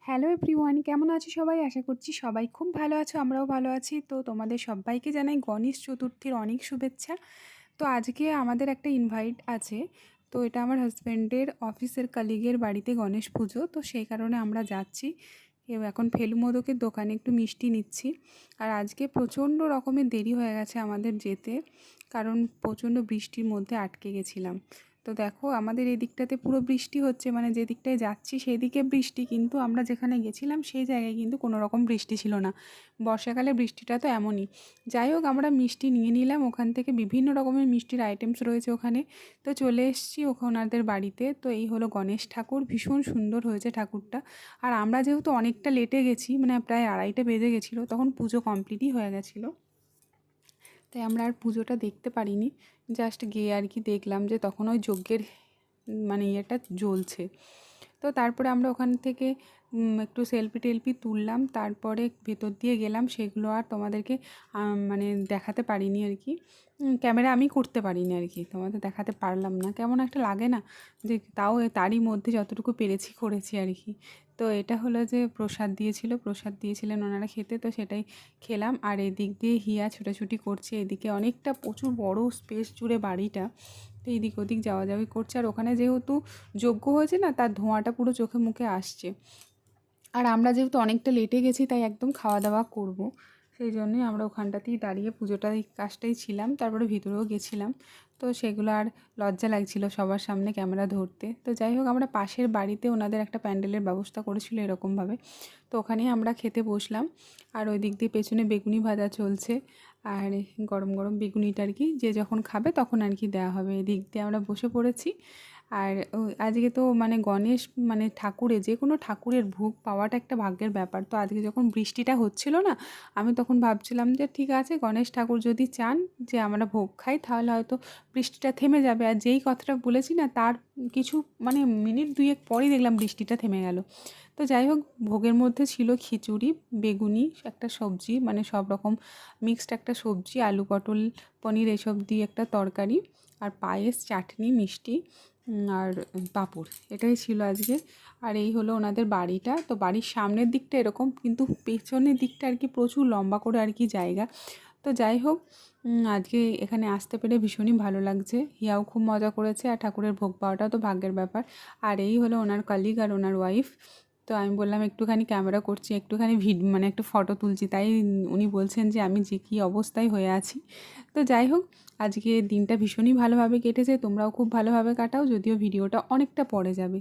Hello everyone, কেমন আছো সবাই? আশা করছি সবাই খুব ভালো আছো, আমরাও ভালো আছি। তো তোমাদের সব্বাইকে জানাই গণেশ চতুর্থীর অনেক শুভেচ্ছা। তো আজকে আমাদের একটা ইনভাইট আছে। তো এটা আমার হাজব্যান্ডের অফিসের কলিগের বাড়িতে গণেশ পুজো। তো সেই কারণে আমরা যাচ্ছি। এখন ফেলু মোদকের দোকানে একটু মিষ্টি নিচ্ছি। আর আজকে প্রচণ্ড রকমের দেরি হয়ে গেছে আমাদের যেতে, কারণ প্রচণ্ড বৃষ্টির মধ্যে আটকে গেছিলাম। তো দেখো আমাদের এই দিকটাতে পুরো বৃষ্টি হচ্ছে, মানে যে দিকটায় যাচ্ছি সেই দিকে বৃষ্টি, কিন্তু আমরা যেখানে গেছিলাম সেই জায়গায় কিন্তু কোনো রকম বৃষ্টি ছিল না। বর্ষাকালে বৃষ্টিটা তো এমনই। যাই হোক, আমরা মিষ্টি নিয়ে নিলাম ওখান থেকে, বিভিন্ন রকমের মিষ্টির আইটেমস রয়েছে ওখানে। তো চলে এসেছি ওনাদের বাড়িতে। তো এই হলো গণেশ ঠাকুর, ভীষণ সুন্দর হয়েছে ঠাকুরটা। আর আমরা যেহেতু অনেকটা লেটে গেছি, মানে প্রায় 2:30 বেজে গেছিলো, তখন পুজো কমপ্লিটই হয়ে গেছিলো। তাই আমরা আর পুজোটা দেখতে পারিনি, জাস্ট গিয়ে আর কি দেখলাম যে তখন ওই যজ্ঞের মানে ইয়েটা জ্বলছে। তো তারপরে আমরা ওখান থেকে একটু সেলফি টেলফি তুললাম, তারপরে ভেতর দিয়ে গেলাম। সেগুলো আর তোমাদেরকে মানে দেখাতে পারিনি আর কি, ক্যামেরা আমি করতে পারিনি আর কি, তোমাদের দেখাতে পারলাম না। কেমন একটা লাগে না, যে তাও তারই মধ্যে যতটুকু পেরেছি করেছি আর কি। তো এটা হলো যে প্রসাদ দিয়েছিলেন ওনারা খেতে, তো সেটাই খেলাম। আর এদিক দিয়ে হিয়া ছোটাছুটি করছে, এদিকে অনেকটা প্রচুর বড় স্পেস জুড়ে বাড়িটা। তো এদিক ওদিক যাওয়া যাওয়ি করছে। আর ওখানে যেহেতু যজ্ঞ হয়েছে না, তার ধোঁয়াটা পুরো চোখে মুখে আসছে। আর আমরা যেহেতু অনেকটা লেটে গেছি, তাই একদম খাওয়া দাওয়া করব, সেই জন্যই আমরা ওখানটাতেই দাঁড়িয়ে পুজোটার এই কাজটাই ছিলাম। তারপরে ভিতরেও গেছিলাম। তো সেগুলো আর লজ্জা লাগছিল সবার সামনে ক্যামেরা ধরতে। তো যাই হোক, আমরা পাশের বাড়িতে ওনাদের একটা প্যান্ডেলের ব্যবস্থা করেছিল এরকমভাবে, তো ওখানেই আমরা খেতে বসলাম। আর ওই দিক দিয়ে পেছনে বেগুনি ভাজা চলছে, আর গরম গরম বেগুনিটা আর কি যে যখন খাবে তখন আর কি দেওয়া হবে। এদিক দিয়ে আমরা বসে পড়েছি। আর আজকে তো মানে গণেশ মানে ঠাকুরের, যে কোনো ঠাকুরের ভোগ পাওয়াটা একটা ভাগ্যের ব্যাপার। তো আজকে যখন বৃষ্টিটা হচ্ছিল না, আমি তখন ভাবছিলাম যে ঠিক আছে, গণেশ ঠাকুর যদি চান যে আমরা ভোগ খাই, তাহলে হয়তো বৃষ্টিটা থেমে যাবে। আর যেই কথাটা বলেছি না, তার কিছু মানে মিনিট দুয়েক পরেই দেখলাম বৃষ্টিটা থেমে গেল। তো যাই হোক, ভোগের মধ্যে ছিল খিচুড়ি, বেগুনি, একটা সবজি, মানে সব রকম মিক্সড একটা সবজি, আলু পটল পনির এসব দিয়ে একটা তরকারি, আর পায়েস, চাটনি, মিষ্টি আর পাঁপড়, এটাই ছিল আজকে। আর এই হলো ওনাদের বাড়িটা। তো বাড়ির সামনের দিকটা এরকম, কিন্তু পেছনের দিকটা আর কি প্রচুর লম্বা করে আর কি জায়গা। তো যাই হোক, আজকে এখানে আসতে পেরে ভীষণই ভালো লাগছে। হিয়াও খুব মজা করেছে, আর ঠাকুরের ভোগ পাওয়াটাও তো ভাগ্যের ব্যাপার। আর এই হলো ওনার কলিগ আর ওনার ওয়াইফ। তো আমি বললাম একটুখানি ক্যামেরা করছি, একটুখানি মানে একটু ফটো তুলছি, তাই উনি বলছেন যে আমি যে কী অবস্থায় হয়ে আছি। তো যাই হোক, আজকে দিনটা ভীষণই ভালোভাবে কেটেছে। তোমরাও খুব ভালোভাবে কাটাও, যদিও ভিডিওটা অনেকটা পরে যাবে।